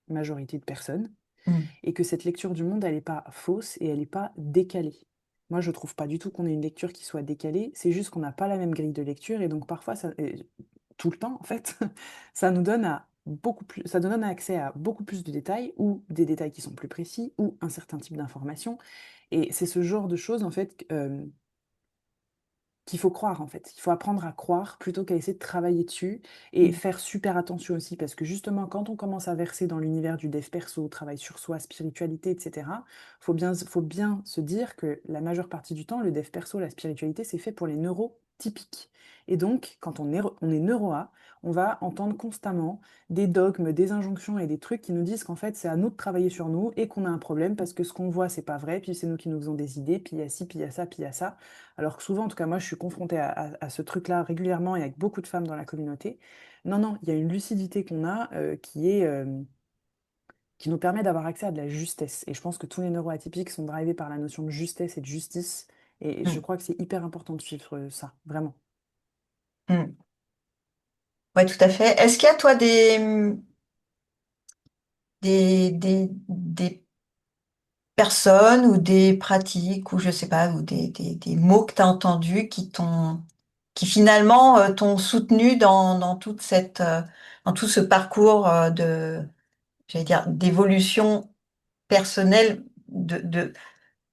majorité de personnes, Mm. et que cette lecture du monde, elle n'est pas fausse et elle n'est pas décalée. Moi, je trouve pas du tout qu'on ait une lecture qui soit décalée, c'est juste qu'on n'a pas la même grille de lecture, et donc parfois, et tout le temps en fait, ça nous donne ça nous donne accès à beaucoup plus de détails, ou des détails qui sont plus précis, ou un certain type d'information. Et c'est ce genre de choses en fait qu'il faut croire en fait. Il faut apprendre à croire plutôt qu'à essayer de travailler dessus, et Mm. faire super attention aussi parce que justement quand on commence à verser dans l'univers du dev perso, travail sur soi, spiritualité, etc., faut bien se dire que la majeure partie du temps, le dev perso, la spiritualité, c'est fait pour les neurotypiques. Et donc, quand on est neuro A, on va entendre constamment des dogmes, des injonctions et des trucs qui nous disent qu'en fait, c'est à nous de travailler sur nous et qu'on a un problème parce que ce qu'on voit, c'est pas vrai, puis c'est nous qui nous faisons des idées, puis il y a ci, puis il y a ça, puis il y a ça. Alors que souvent, en tout cas, moi, je suis confrontée à ce truc-là régulièrement et avec beaucoup de femmes dans la communauté. Non, non, il y a une lucidité qu'on a qui nous permet d'avoir accès à de la justesse. Et je pense que tous les neuroatypiques sont drivés par la notion de justesse et de justice. Et je Mm. crois que c'est hyper important de suivre ça, vraiment. Mm. Ouais, tout à fait. Est-ce qu'il y a, toi, des personnes ou des pratiques ou je sais pas, ou des mots que tu as entendus qui finalement t'ont soutenu dans toute dans tout ce parcours j'allais dire, d'évolution personnelle,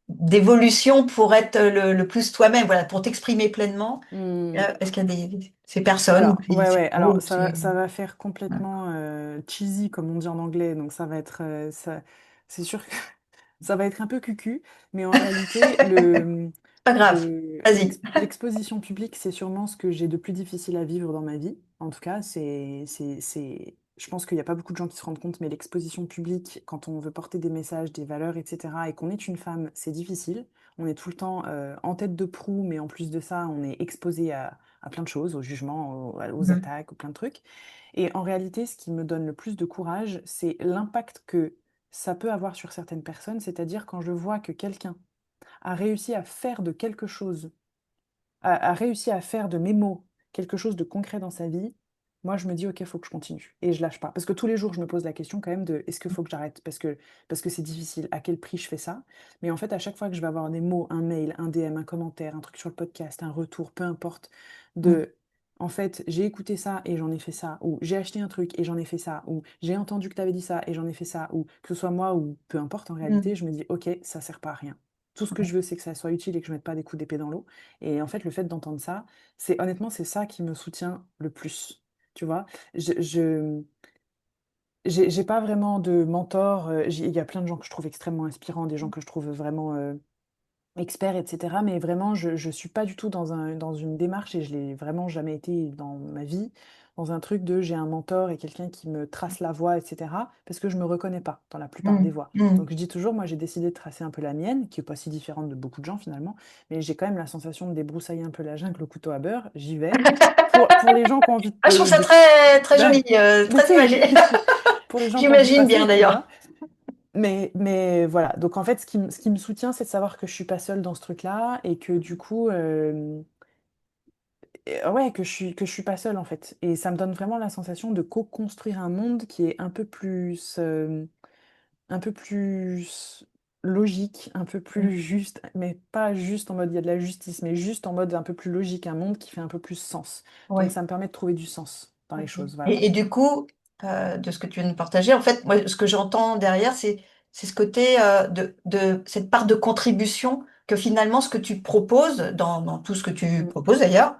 d'évolution pour être le plus toi-même, voilà, pour t'exprimer pleinement. Hmm. Est-ce qu'il y a ces personnes ou Alors, ouais, ces ouais, mots alors ou ces... ça va faire Voilà. complètement cheesy, comme on dit en anglais, donc ça va être, c'est sûr que ça va être un peu cucu, mais en réalité, Pas grave, vas-y. l'exposition publique, c'est sûrement ce que j'ai de plus difficile à vivre dans ma vie. En tout cas, je pense qu'il n'y a pas beaucoup de gens qui se rendent compte, mais l'exposition publique, quand on veut porter des messages, des valeurs, etc., et qu'on est une femme, c'est difficile. On est tout le temps en tête de proue, mais en plus de ça, on est exposé à plein de choses, aux jugements, aux Mhm. attaques, aux plein de trucs. Et en réalité, ce qui me donne le plus de courage, c'est l'impact que ça peut avoir sur certaines personnes, c'est-à-dire quand je vois que quelqu'un a réussi à faire de quelque chose, a réussi à faire de mes mots quelque chose de concret dans sa vie, moi je me dis ok, il faut que je continue. Et je lâche pas. Parce que tous les jours, je me pose la question quand même de est-ce qu'il faut que j'arrête? Parce que c'est difficile. À quel prix je fais ça? Mais en fait, à chaque fois que je vais avoir des mots, un mail, un DM, un commentaire, un truc sur le podcast, un retour, peu importe, Mhm. de en fait, j'ai écouté ça et j'en ai fait ça, ou j'ai acheté un truc et j'en ai fait ça, ou j'ai entendu que tu avais dit ça et j'en ai fait ça, ou que ce soit moi ou peu importe en réalité, Mhm. je me dis ok, ça sert pas à rien. Tout ce que je veux, c'est que ça soit utile et que je mette pas des coups d'épée dans l'eau. Et en fait, le fait d'entendre ça, c'est honnêtement, c'est ça qui me soutient le plus. Tu vois, je j'ai pas vraiment de mentor. Il y a plein de gens que je trouve extrêmement inspirants, des gens que je trouve vraiment experts, etc. Mais vraiment, je suis pas du tout dans une démarche, et je l'ai vraiment jamais été dans ma vie, dans un truc de j'ai un mentor et quelqu'un qui me trace la voie, etc. Parce que je me reconnais pas dans la plupart des Mhm. voies. Mhm. Donc je dis toujours, moi j'ai décidé de tracer un peu la mienne, qui est pas si différente de beaucoup de gens finalement, mais j'ai quand même la sensation de débroussailler un peu la jungle au couteau à beurre. J'y vais. Pour les gens qui ont envie Ah, je trouve ça très ben, joli, très merci, imagé. merci. Pour les gens qui ont envie de J'imagine passer, bien ils y vont. d'ailleurs. Mais voilà, donc en fait, ce qui me soutient, c'est de savoir que je suis pas seule dans ce truc-là, et que du coup, ouais, que je suis pas seule en fait. Et ça me donne vraiment la sensation de co-construire un monde qui est un peu plus logique, un peu plus juste, mais pas juste en mode il y a de la justice, mais juste en mode un peu plus logique, un monde qui fait un peu plus sens. Donc Oui. ça me permet de trouver du sens dans les Ok. choses, voilà. Et du coup, de ce que tu viens de partager, en fait, moi, ce que j'entends derrière, c'est ce côté de cette part de contribution que finalement, ce que tu proposes, dans tout ce que tu Mm. proposes d'ailleurs,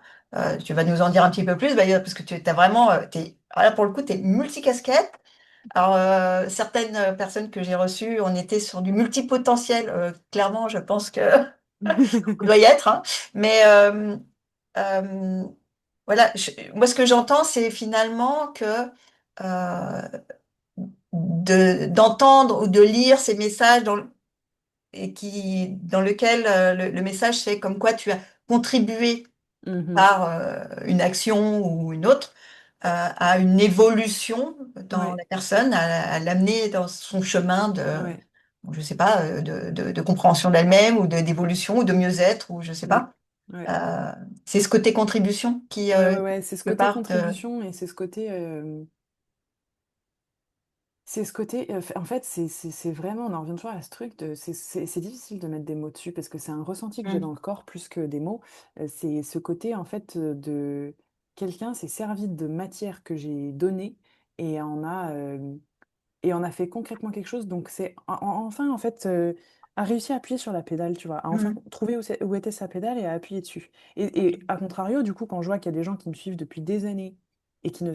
tu vas nous en dire un petit peu plus, d'ailleurs, parce que tu as vraiment, alors là, pour le coup, tu es multicasquette, Alors, certaines personnes que j'ai reçues, on était sur du multipotentiel. Clairement, je pense que on doit y être, hein. Mais euh, voilà, moi, ce que j'entends, c'est finalement que euh, d'entendre ou de lire ces messages dans lequel le message, c'est comme quoi tu as contribué Mhm. par une action ou une autre à une évolution dans Ouais, la personne, à l'amener dans son chemin de, ouais, je sais pas, de compréhension d'elle-même ou d'évolution ou de mieux-être ou je sais mm, pas. ouais. Euh, c'est ce côté contribution qui, Ouais, ouais, ouais, c'est ce quelque côté part, contribution et c'est ce côté, en fait, c'est vraiment, on en revient toujours à ce truc de, c'est difficile de mettre des mots dessus parce que c'est un ressenti que j'ai dans Mm, le corps plus que des mots. C'est ce côté, en fait, de quelqu'un s'est servi de matière que j'ai donnée et et en a fait concrètement quelque chose. Donc c'est enfin, en fait, a réussi à appuyer sur la pédale, tu vois, a enfin mm, trouvé où était sa pédale et a appuyé dessus. Et à contrario, du coup, quand je vois qu'il y a des gens qui me suivent depuis des années et qui ne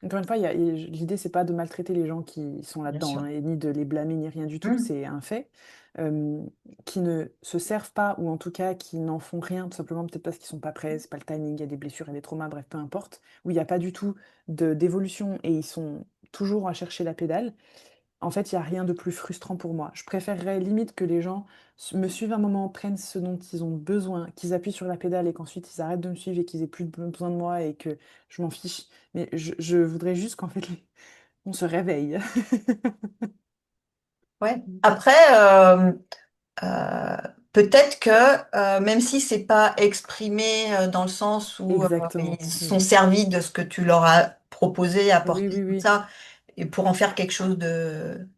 encore une fois, l'idée, c'est pas de maltraiter les gens qui sont bien là-dedans, sûr. hein, et ni de les blâmer, ni rien du tout, Mm, c'est un fait. Euh, qui ne se servent pas, ou en tout cas qui n'en font rien, tout simplement peut-être parce qu'ils sont pas prêts, c'est pas le timing, il y a des blessures, il y a des traumas, bref, peu importe, où il n'y a pas du tout d'évolution et ils sont toujours à chercher la pédale. En fait, il y a rien de plus frustrant pour moi. Je préférerais limite que les gens me suivent un moment, prennent ce dont ils ont besoin, qu'ils appuient sur la pédale et qu'ensuite ils arrêtent de me suivre et qu'ils aient plus besoin de moi et que je m'en fiche. Mais je voudrais juste qu'en fait, on se réveille. ouais. Après, euh, peut-être que même si c'est pas exprimé dans le sens où Exactement, ils sont oui. servis de ce que tu leur as proposé, Oui, apporté, oui, tout oui. ça, et pour en faire quelque chose de,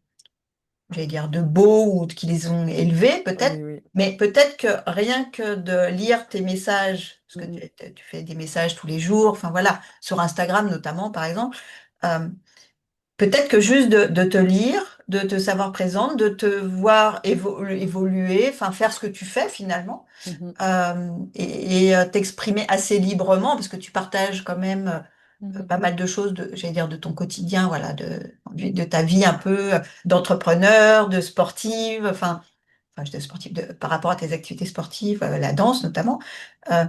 j'allais dire, de beau ou qui les ont élevés, peut-être. Oui, oui. Mais peut-être que rien que de lire tes messages, parce que Mhm, tu fais des messages tous les jours, enfin voilà, sur Instagram notamment, par exemple, euh, peut-être que juste de te lire, de te savoir présente, de te voir évoluer, enfin faire ce que tu fais finalement, mhm, t'exprimer assez librement, parce que tu partages quand même mhm, pas mal de choses, j'allais dire, de ton quotidien, voilà, de ta vie un peu d'entrepreneur, de sportive, enfin, je dis sportive par rapport à tes activités sportives, la danse notamment. Euh,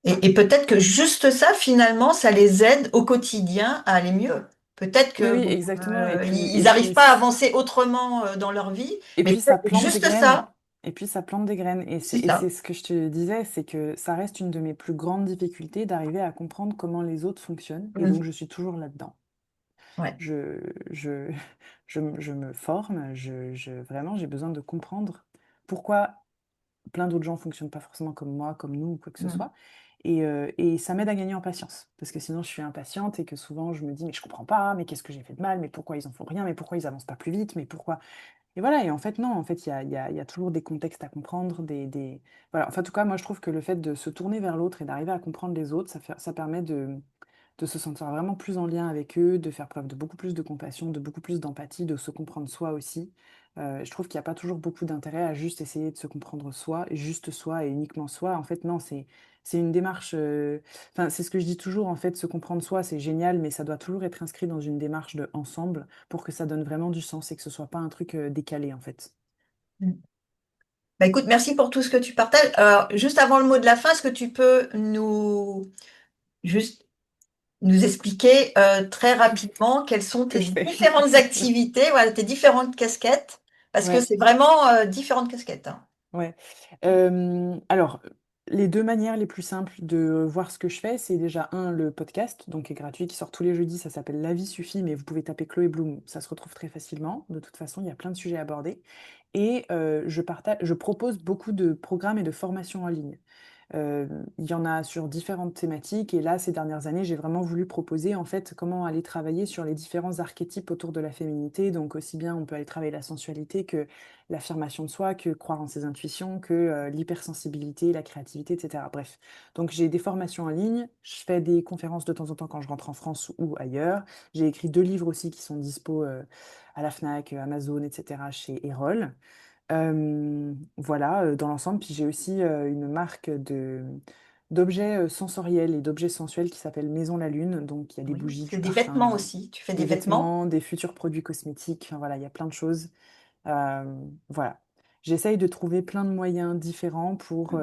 et peut-être que juste ça, finalement, ça les aide au quotidien à aller mieux. Peut-être oui, que oui, bon, exactement. ils n'arrivent pas à avancer autrement dans leur vie, Et mais puis ça peut-être que plante des juste graines. ça, Et puis ça plante des graines. c'est Et c'est ça. ce que je te disais, c'est que ça reste une de mes plus grandes difficultés d'arriver à comprendre comment les autres fonctionnent. Et Mm. donc je suis toujours là-dedans. Ouais. Je, je, je me forme, vraiment, j'ai besoin de comprendre pourquoi plein d'autres gens fonctionnent pas forcément comme moi, comme nous, ou quoi que ce Mm. soit. Et ça m'aide à gagner en patience. Parce que sinon, je suis impatiente et que souvent, je me dis, mais je comprends pas, mais qu'est-ce que j'ai fait de mal, mais pourquoi ils en font rien, mais pourquoi ils avancent pas plus vite, mais pourquoi. Et voilà, et en fait, non, en fait, il y a toujours des contextes à comprendre, Voilà, enfin, en tout cas, moi, je trouve que le fait de se tourner vers l'autre et d'arriver à comprendre les autres, ça permet de se sentir vraiment plus en lien avec eux, de faire preuve de beaucoup plus de compassion, de beaucoup plus d'empathie, de se comprendre soi aussi. Je trouve qu'il n'y a pas toujours beaucoup d'intérêt à juste essayer de se comprendre soi, juste soi et uniquement soi. En fait, non, c'est une démarche. Enfin, c'est ce que je dis toujours. En fait, se comprendre soi, c'est génial, mais ça doit toujours être inscrit dans une démarche de ensemble pour que ça donne vraiment du sens et que ce soit pas un truc décalé, en fait. Mm. Bah, écoute, merci pour tout ce que tu partages. Juste avant le mot de la fin, est-ce que tu peux juste nous expliquer très rapidement quelles sont Que tes je fais. différentes activités, voilà, tes différentes casquettes, parce que Ouais. c'est vraiment différentes casquettes, hein. Ouais. Alors, les 2 manières les plus simples de voir ce que je fais, c'est déjà le podcast, donc qui est gratuit, qui sort tous les jeudis, ça s'appelle La vie suffit, mais vous pouvez taper Chloé Bloom, ça se retrouve très facilement. De toute façon, il y a plein de sujets abordés. Et je propose beaucoup de programmes et de formations en ligne. Il y en a sur différentes thématiques et là, ces dernières années, j'ai vraiment voulu proposer en fait comment aller travailler sur les différents archétypes autour de la féminité. Donc aussi bien on peut aller travailler la sensualité que l'affirmation de soi, que croire en ses intuitions, que l'hypersensibilité, la créativité, etc. Bref, donc j'ai des formations en ligne, je fais des conférences de temps en temps quand je rentre en France ou ailleurs. J'ai écrit 2 livres aussi qui sont dispo à la Fnac, Amazon, etc. chez Erol. Voilà, dans l'ensemble. Puis j'ai aussi une marque d'objets sensoriels et d'objets sensuels qui s'appelle Maison la Lune. Donc, il y a des Oui, bougies, c'est du des vêtements parfum, aussi. Tu fais des des vêtements? vêtements, des futurs produits cosmétiques. Enfin, voilà, il y a plein de choses. Voilà. J'essaye de trouver plein de moyens différents pour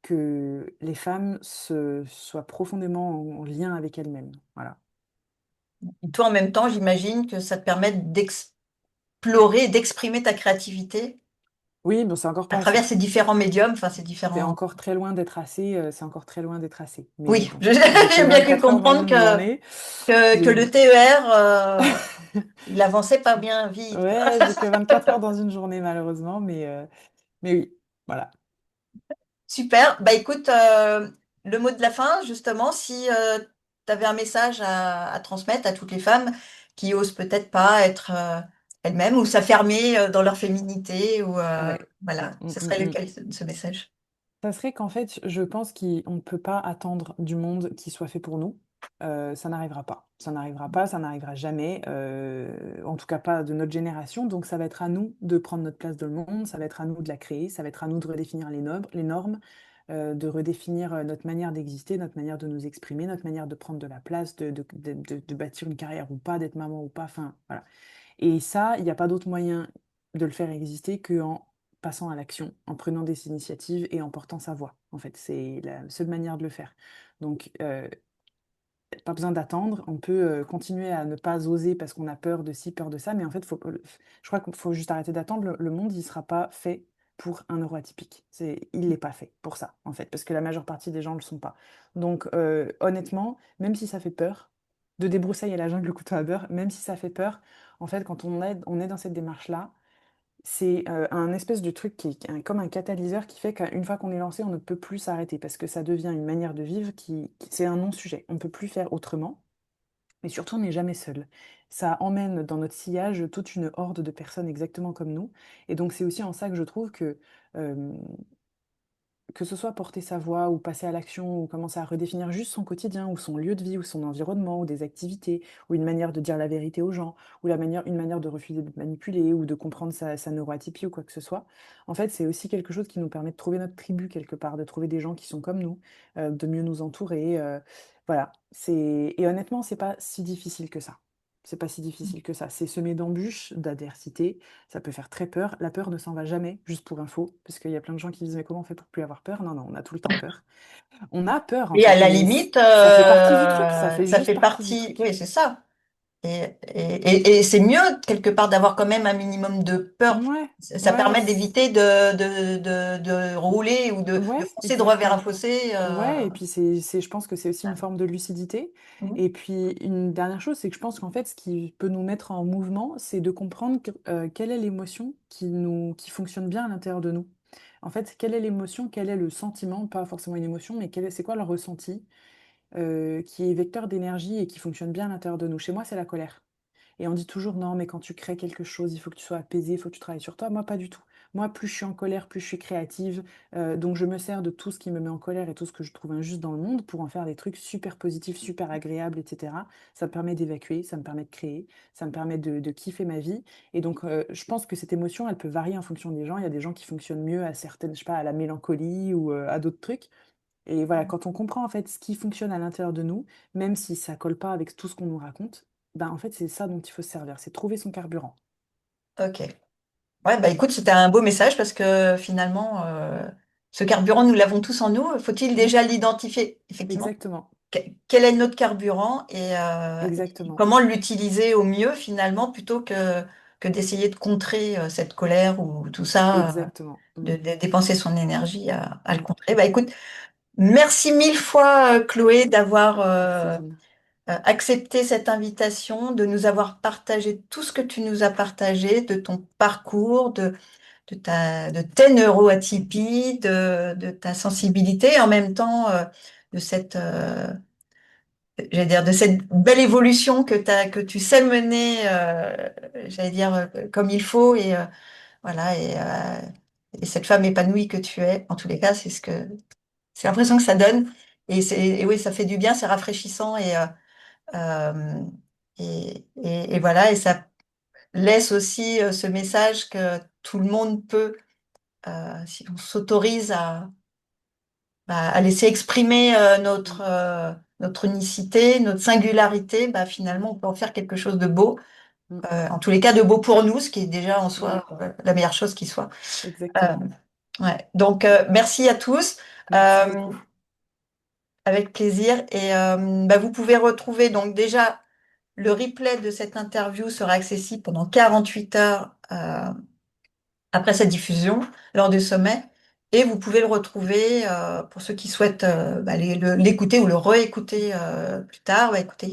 que les femmes soient profondément en lien avec elles-mêmes. Voilà. Et toi, en même temps, j'imagine que ça te permet d'explorer, d'exprimer ta créativité Oui, bon, c'est encore à pas travers assez. ces différents médiums, enfin ces C'est différents. encore très loin d'être assez. C'est encore très loin d'être assez. Mais Oui, bon, j'ai que j'ai bien pu 24 heures dans comprendre une journée. que J'ai le TER, il avançait pas bien vite, quoi. Ouais, j'ai que 24 heures dans une journée, malheureusement, mais oui, voilà. Super. Bah écoute, le mot de la fin, justement, si tu avais un message à transmettre à toutes les femmes qui osent peut-être pas être elles-mêmes ou s'affirmer dans leur féminité, ou Ouais. voilà, Mm, ce mm, serait mm. lequel ce message? Ça serait qu'en fait, je pense qu'on ne peut pas attendre du monde qui soit fait pour nous. Ça n'arrivera pas. Ça n'arrivera pas, ça n'arrivera jamais. En tout cas, pas de notre génération. Donc, ça va être à nous de prendre notre place dans le monde. Ça va être à nous de la créer. Ça va être à nous de redéfinir les normes, de redéfinir notre manière d'exister, notre manière de nous exprimer, notre manière de prendre de la place, de bâtir une carrière ou pas, d'être maman ou pas. Enfin, voilà. Et ça, il n'y a pas d'autre moyen de le faire exister qu'en passant à l'action, en prenant des initiatives et en portant sa voix. En fait, c'est la seule manière de le faire. Donc, pas besoin d'attendre. On peut continuer à ne pas oser parce qu'on a peur de ci, peur de ça. Mais en fait, je crois qu'il faut juste arrêter d'attendre. Le monde, il ne sera pas fait pour un neuroatypique. Il n'est pas fait pour ça, en fait, parce que la majeure partie des gens ne le sont pas. Donc, honnêtement, même si ça fait peur, de débroussailler la jungle, le couteau à beurre, même si ça fait peur, en fait, quand on est dans cette démarche-là, c'est un espèce de truc comme un catalyseur qui fait qu'une fois qu'on est lancé, on ne peut plus s'arrêter parce que ça devient une manière de vivre c'est un non-sujet. On ne peut plus faire autrement, mais surtout on n'est jamais seul. Ça emmène dans notre sillage toute une horde de personnes exactement comme nous. Et donc c'est aussi en ça que je trouve euh, que ce soit porter sa voix ou passer à l'action ou commencer à redéfinir juste son quotidien ou son lieu de vie ou son environnement ou des activités ou une manière de dire la vérité aux gens ou une manière de refuser de manipuler ou de comprendre sa neuroatypie ou quoi que ce soit, en fait, c'est aussi quelque chose qui nous permet de trouver notre tribu quelque part, de trouver des gens qui sont comme nous, de mieux nous entourer. Voilà. Et honnêtement, c'est pas si difficile que ça. C'est pas si difficile que ça. C'est semé d'embûches, d'adversité, ça peut faire très peur. La peur ne s'en va jamais, juste pour info, parce qu'il y a plein de gens qui disent mais comment on fait pour plus avoir peur? Non, non, on a tout le temps peur. On a peur en Et à fait, la mais limite, ça fait partie du truc, ça fait ça juste fait partie du partie, truc. oui, c'est ça. Et c'est mieux, quelque part, d'avoir quand même un minimum de peur. Ouais, Ça ouais, permet d'éviter de rouler ou de ouais, foncer droit vers un exactement. fossé. Ouais, et puis je pense que c'est aussi une forme de lucidité. Mhm. Et puis une dernière chose, c'est que je pense qu'en fait, ce qui peut nous mettre en mouvement, c'est de comprendre quelle est l'émotion qui fonctionne bien à l'intérieur de nous. En fait, quelle est l'émotion, quel est le sentiment, pas forcément une émotion, mais c'est quoi le ressenti qui est vecteur d'énergie et qui fonctionne bien à l'intérieur de nous. Chez moi, c'est la colère. Et on dit toujours non, mais quand tu crées quelque chose, il faut que tu sois apaisé, il faut que tu travailles sur toi. Moi, pas du tout. Moi, plus je suis en colère, plus je suis créative. Donc, je me sers de tout ce qui me met en colère et tout ce que je trouve injuste dans le monde pour en faire des trucs super positifs, super agréables, etc. Ça me permet d'évacuer, ça me permet de créer, ça me permet de kiffer ma vie. Et donc, je pense que cette émotion, elle peut varier en fonction des gens. Il y a des gens qui fonctionnent mieux à certaines, je sais pas, à la mélancolie ou à d'autres trucs. Et voilà, quand on comprend en fait ce qui fonctionne à l'intérieur de nous, même si ça colle pas avec tout ce qu'on nous raconte, ben en fait c'est ça dont il faut se servir, c'est trouver son carburant. Ok. Ouais, bah écoute, c'était un beau message parce que finalement, ce carburant, nous l'avons tous en nous. Faut-il Mm, déjà l'identifier, effectivement? exactement, Quel est notre carburant et exactement, comment l'utiliser au mieux, finalement, plutôt que d'essayer de contrer cette colère ou tout ça, exactement. de dépenser son énergie à le Mm. contrer. Bah écoute, merci mille fois, Chloé, d'avoir Merci Lynn. accepté cette invitation, de nous avoir partagé tout ce que tu nous as partagé, de ton parcours, de tes neuroatypies, de ta sensibilité, et en même temps de j'allais dire, de cette belle évolution que tu sais mener, j'allais dire, comme il faut, voilà, et cette femme épanouie que tu es. En tous les cas, c'est l'impression que ça donne, et oui, ça fait du bien, c'est rafraîchissant, euh, et voilà, et ça laisse aussi ce message que tout le monde peut, si on s'autorise à laisser exprimer Mmh. notre unicité, notre singularité, bah, finalement, on peut en faire quelque chose de beau. Mmh. En tous les cas, de beau pour nous, ce qui est déjà en Ouais, soi la meilleure chose qui soit. Euh, exactement. ouais. Donc, merci à tous. Merci Euh, beaucoup. avec plaisir. Et bah, vous pouvez retrouver donc déjà le replay de cette interview sera accessible pendant 48 heures après sa diffusion lors du sommet. Et vous pouvez le retrouver pour ceux qui souhaitent bah, l'écouter ou le réécouter plus tard. Bah, écoutez,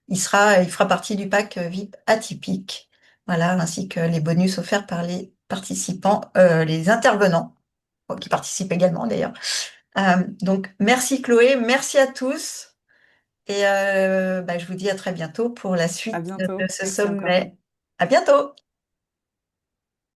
il fera partie du pack VIP atypique. Voilà, ainsi que les bonus offerts par les participants, les intervenants, bon, qui participent également d'ailleurs. Donc, merci Chloé, merci à tous. Et bah, je vous dis à très bientôt pour la À suite de bientôt. ce Merci encore. sommet. À bientôt!